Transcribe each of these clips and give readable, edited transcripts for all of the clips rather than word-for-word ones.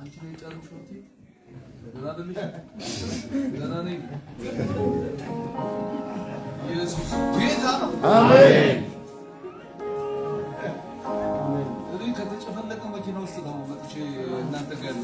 አንቺ ላይ ጨርሽው እንዴ ደላደልሽ ደላኔ ኢየሱስ ጌታ ነው። አሜን። እኔ ከተጨፈለቀ መኪና ውስጥ ነው መጥቼ እናንተ ጋር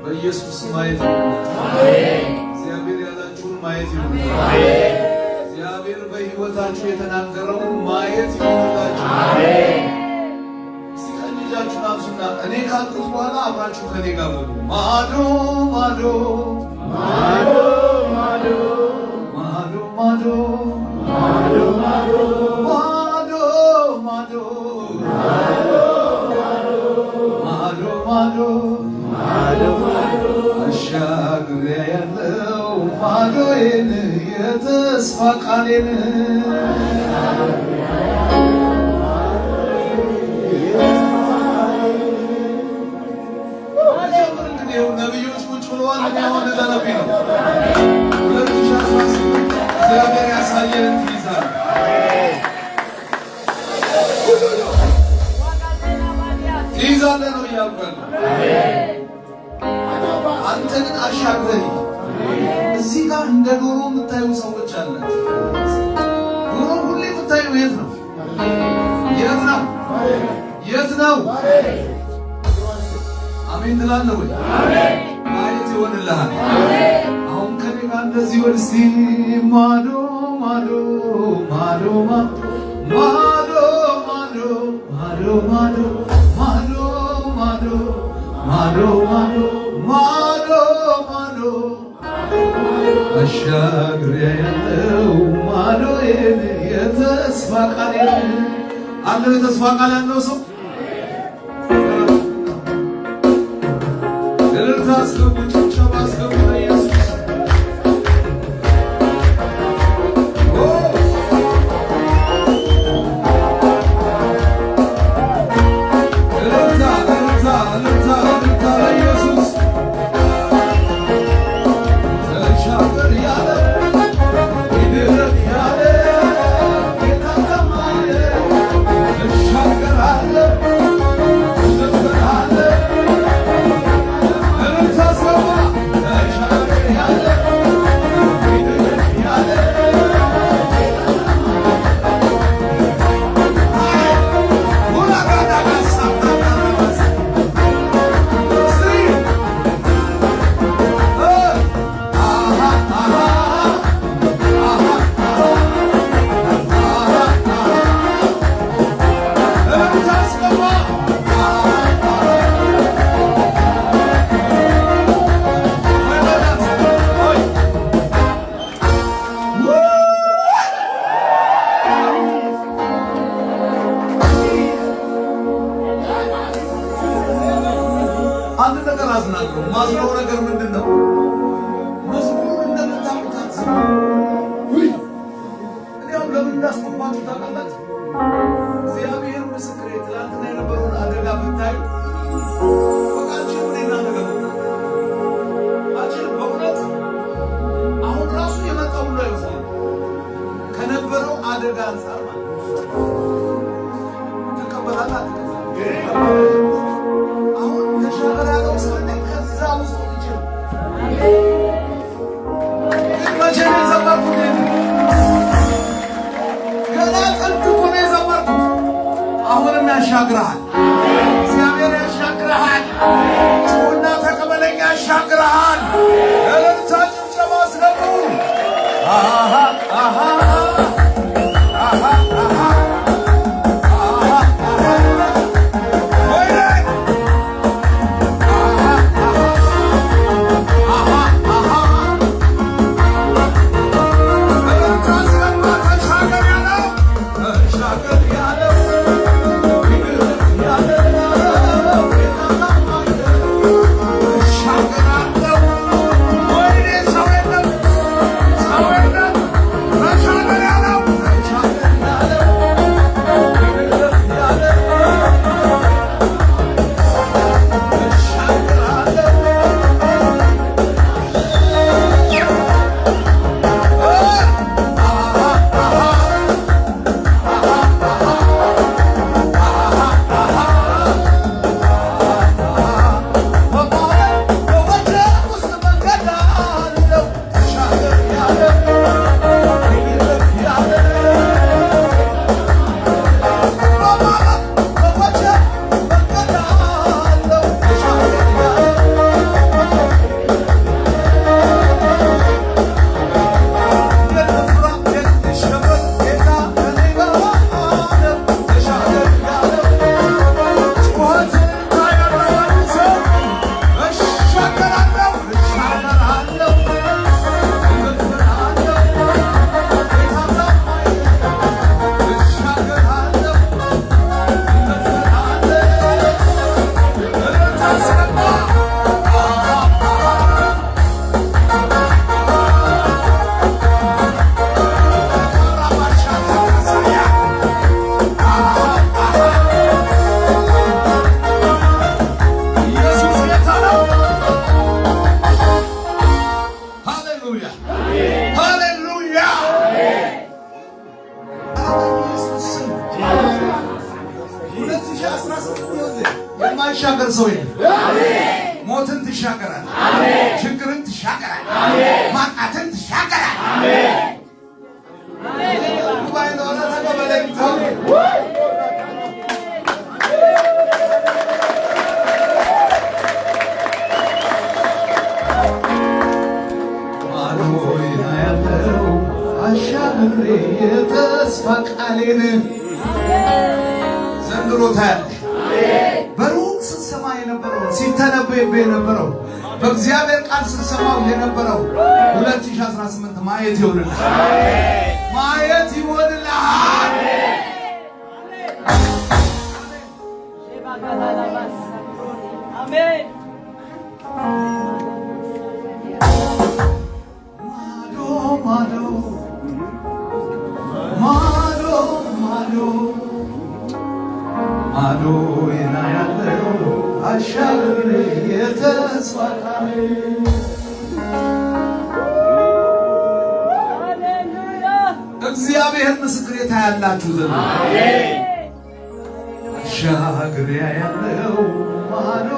በኢየሱስ ማየት አሜን። እግዚአብሔር ያላችሁን ማየት ይሁን። አሜን። እግዚአብሔር በሕይወታችሁ የተናገረውን ማየት ይሁንላችሁ። አሜን። እስቲ ቀኝጃችሁን አንሱና እኔ ካልኩት በኋላ አብራችሁ ከኔ ጋር በሉ። ማዶ ማዶ ማዶ ማዶ ማዶ ማዶ ማዶ ማዶ ማዶ ማዶ ማዶ አሻግሬ ያለው ማዶዬን የተስፋ ቃሌን ነቢዮች ቁጭ ብለዋል። አሁን ለነቢይ ነው 2018 እግዚአብሔር ያሳየን ትይዛል። ትይዛለህ ነው እያልኩ አንተ ግን አሻግረህ እዚህ ጋር እንደ ዶሮ የምታዩ ሰዎች አላችሁ። ዶሮ ሁሌ የምታዩ የት ነው? የት ነው? የት ነው? አሜን ትላለህ ወይ? ማየት ይሆንልሃል። አሁን ከኔ ጋር እንደዚህ ወደ እስቲ ማዶ ማዶ ማዶ ማዶ ማዶ ማዶ ማዶ ማዶ ማዶ ማዶ ማዶ ማዶ ማዶ አሻግሬ ያለው ማዶዬን የተስፋ ቃሌን አለው። የተስፋ ቃል ያለው ሰው እልልታ አስገቡ፣ ጭብጨባ አስገቡ ለኢየሱስ። አንድ ነገር አዝናለሁ። ማዝነው ነገር ምንድነው? መዝሙሩን እንደምታውቁት እኔው ለምን እንዳስቆማችሁ ታውቃላችሁ? እግዚአብሔር ምስክሬ፣ ትላንትና የነበረውን አደጋ ብታይ በቃችሁ እኔና ነገር አጭር በእውነት አሁን ራሱ የመጣው ሁሉ አይመስልም ከነበረው አደጋ አንፃር ማለት ተቀበላላት ያሻግርሃል። እግዚአብሔር ያሻግርሃል። ጩና ተቀበለኝ ያሻግርሃል። እልልታ ጭብጨባ አስገቡ። አሃ አሃ አሃ አሃ የማይሻገር ሰው የለም። ሞትን ትሻገራል፣ ችግርን ትሻገራል፣ ማጣትን ትሻገራል። ጉባኤ እንደሆነ ተቀበለኝ። ማዶና ያለው አሻግሬ የተስፋ ቃሌን ዘንድሮ ታያለሽ። በሩቅ ስትሰማ የነበረው ሲተነበይብህ የነበረው በእግዚአብሔር ቃል ስትሰማው የነበረው 2018 ማየት ይሆንልሃል፣ ማየት ይሆንልሃል። አሜን። ማዶ ማዶ ማዶ ማዶ የና ያለው አሻግሬ የተስፋ ቃሌ እግዚአብሔር ምስክሬ ታያላችሁ ዘንድ አሻግሬ ያለው ማዶ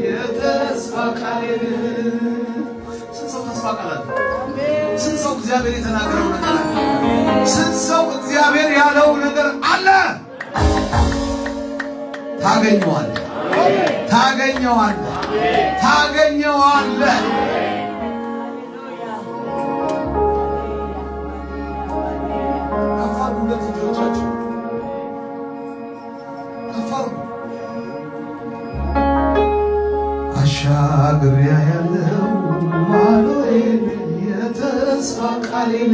የተስፋ ቃሌ። ስንት ሰው ተስፋ ቃል አለ? ስንት ሰው እግዚአብሔር የተናገረው ነገር አለ? ስንት ሰው እግዚአብሔር ያለው ነገር አለ? ታገኘዋለህ፣ ታገኘዋለህ፣ ታገኘዋለህ። ከፋሩ ሁለት ልጆቻችሁ ከፋሩ አሻግሬ ያለው ማዶዬን የተስፋ ቃሌን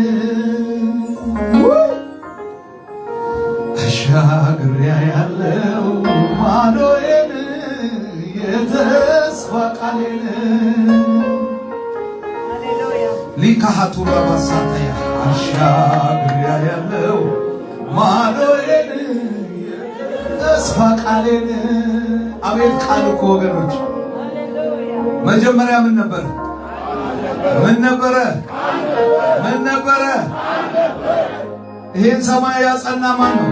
አሻግሬ ያለው ማዶዬን የተስፋ ቃሌን ሊካሃቱ ረባሳታያ አሻግሬ ያለው ማዶዬን የተስፋ ቃሌን። አቤት ቃል እኮ ወገኖች፣ መጀመሪያ ምን ነበር? ምን ነበረ? ምን ነበረ? ይሄን ሰማይ ያጸና ማን ነው?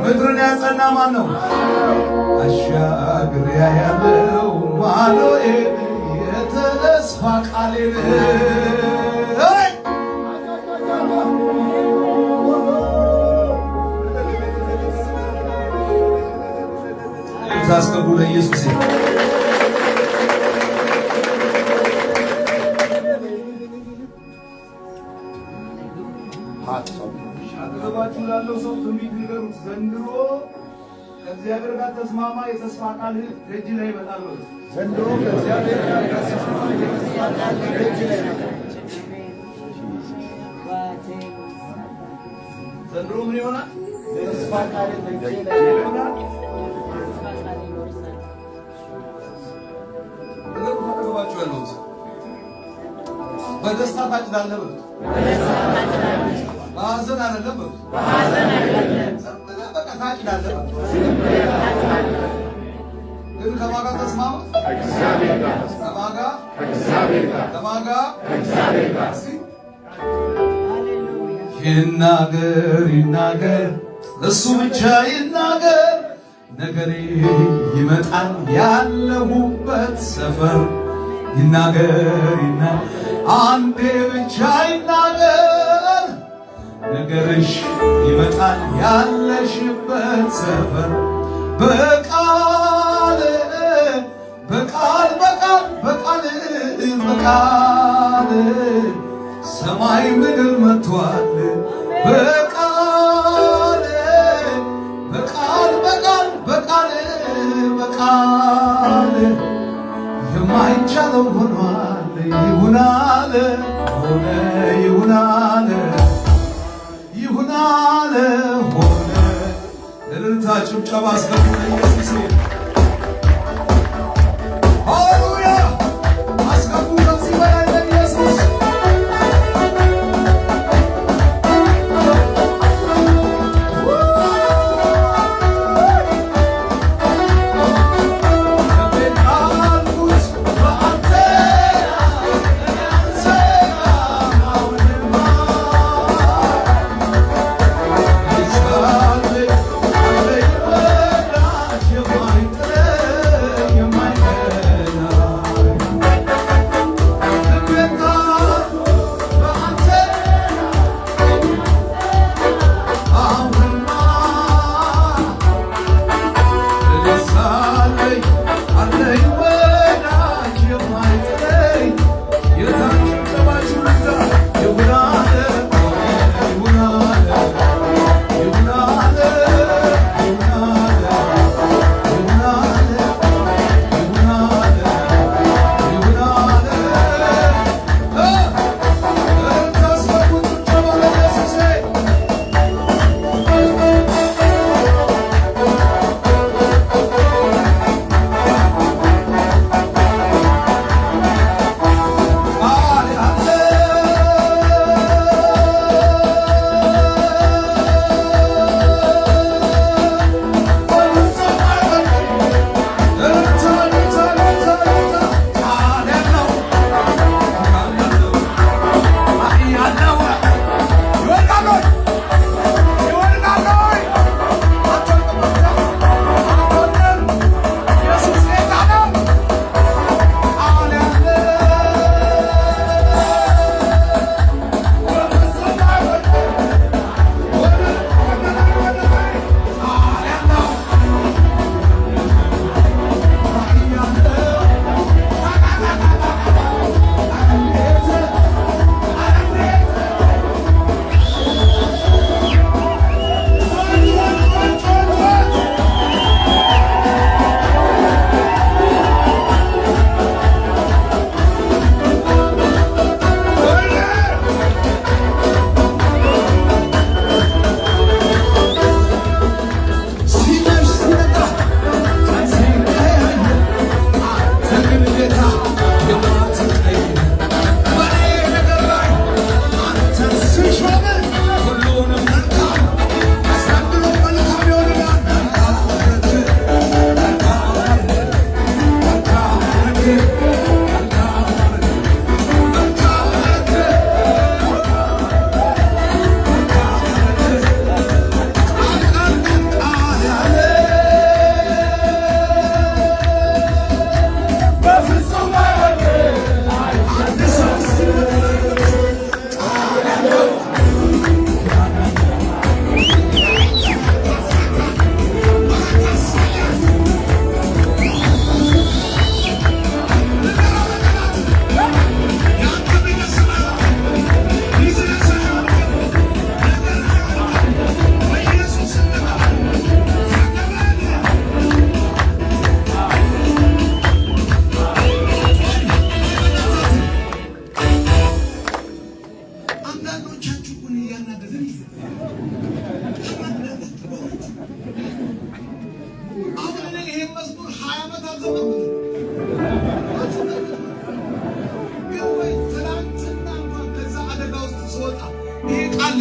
ምድርን ያጸና ማን ነው? አሻግሬ ያለው ማዶዬን የተስፋ ቃሌን ታስገቡ ለኢየሱስ ዘንድሮ ከእግዚአብሔር ጋር ተስማማ፣ የተስፋ ቃል ደጅ ላይ ይመጣል ነው። ዘንድሮ ከእግዚአብሔር ጋር ተስማማ፣ የተስፋ ቃል ደጅ ላይ ይመጣል። ዘንድሮ ምን ይሆናል? የተስፋ ቃል ደጅ ላይ ይሆናል። ነገር ተቀበላችሁ ያሉት በደስታ ታጭዳለህ በሉት። በሐዘን አይደለም በሉት። በቃ ታጭዳለህ በሉት። ግን ከማን ጋር ተስማማ? ከእግዚአብሔር ጋር። ከማን ጋር? ከእግዚአብሔር ጋር። ከማን ጋር? ከእግዚአብሔር ጋር። ይናገር ይናገር እሱ ብቻ ይናገር፣ ነገሬ ይመጣል ያለሁበት ሰፈር። ይናገር ይናገር አንዴ ብቻ ይናገር፣ ነገርሽ ይመጣል ያለሽበት ሰፈር። በቃል በቃል በቃል በቃል በቃል ሰማይ ምድር መጥቷል። በቃል በቃል በቃል በቃል በቃል የማይቻለው ሆኗል። ይሁን አለ ሆነ፣ ይሁን አለ ይሁን አለ ሆነ። እልልታ ጭብጨባ አስገቡ ለኢየሱስ። ሃሌሉያ አስገቡ ከዚህ በላይ ለኢየሱስ። Your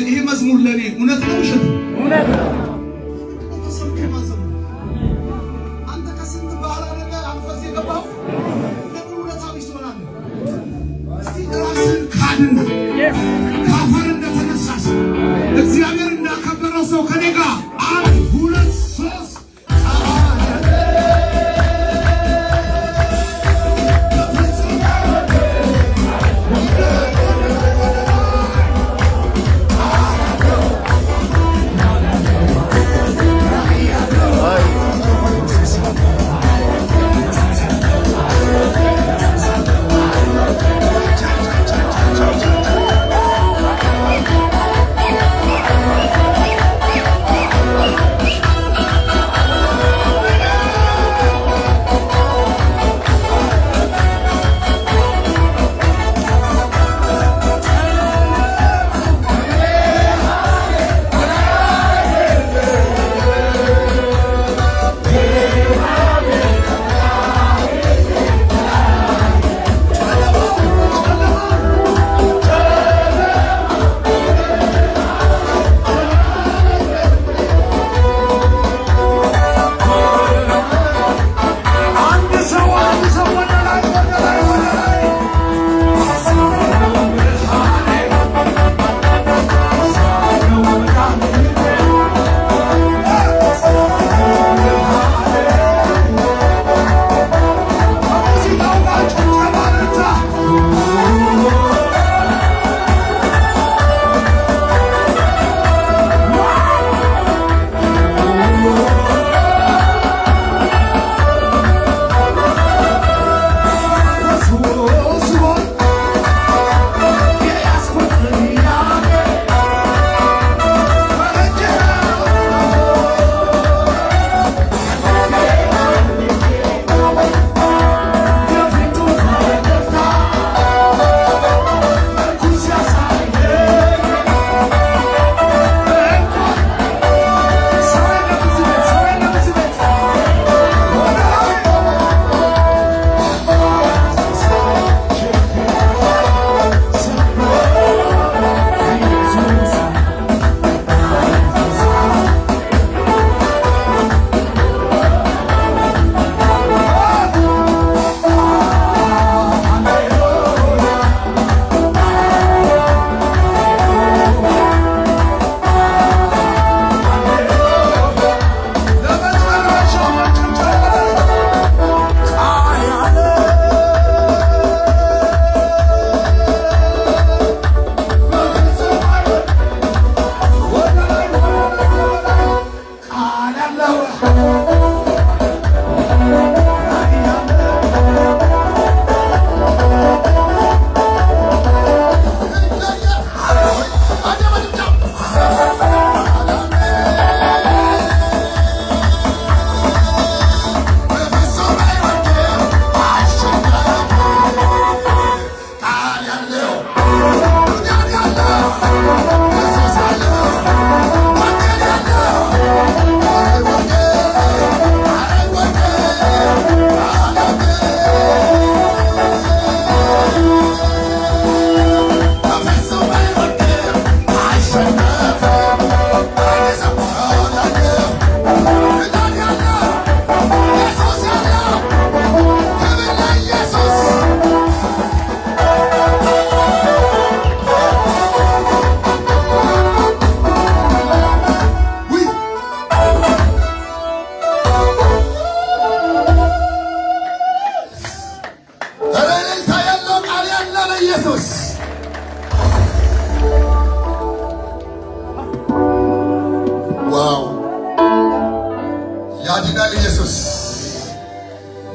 ይሄ መዝሙር ለኔ እውነት ነው ውሸት ነው? እውነት ነው። አንተ ከስንት ባህል ነገር አንፈስ የገባው ለምን እውነታ ቢስ ትሆናለህ? እስቲ ራስን ካድና ካፈር እንደተነሳስ እግዚአብሔር እንዳከበረው ሰው ከኔ ጋር 1 2 3 ያድናል ኢየሱስ።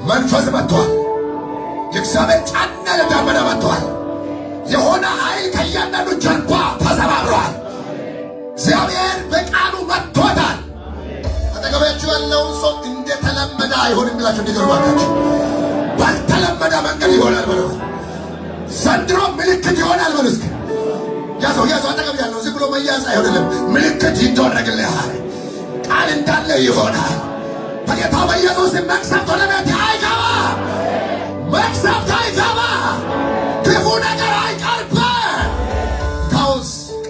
መንፈስ መጥቷል። የእግዚአብሔር ጫና ለዳመና መጥቷል። የሆነ ኃይል ከእያንዳንዱ ጀርባ ተሰባብሯል። እግዚአብሔር በቃሉ መጥቶታል። አጠገባችሁ ያለውን ሰው እንደተለመደ አይሆንም ብላችሁ እንዲገርባችሁ ባልተለመደ መንገድ ይሆናል ብለው ዘንድሮ ምልክት ይሆናል ብለው እስኪ ያዘው አጠገብ ያለው ዝም ብሎ መያዝ አይሆንም። ምልክት ይደረግልሃል። ቃል እንዳለ ይሆናል። በጌታ በኢየሱስ መቅሰፍት ወደ ቤት አይገባ። መቅሰፍት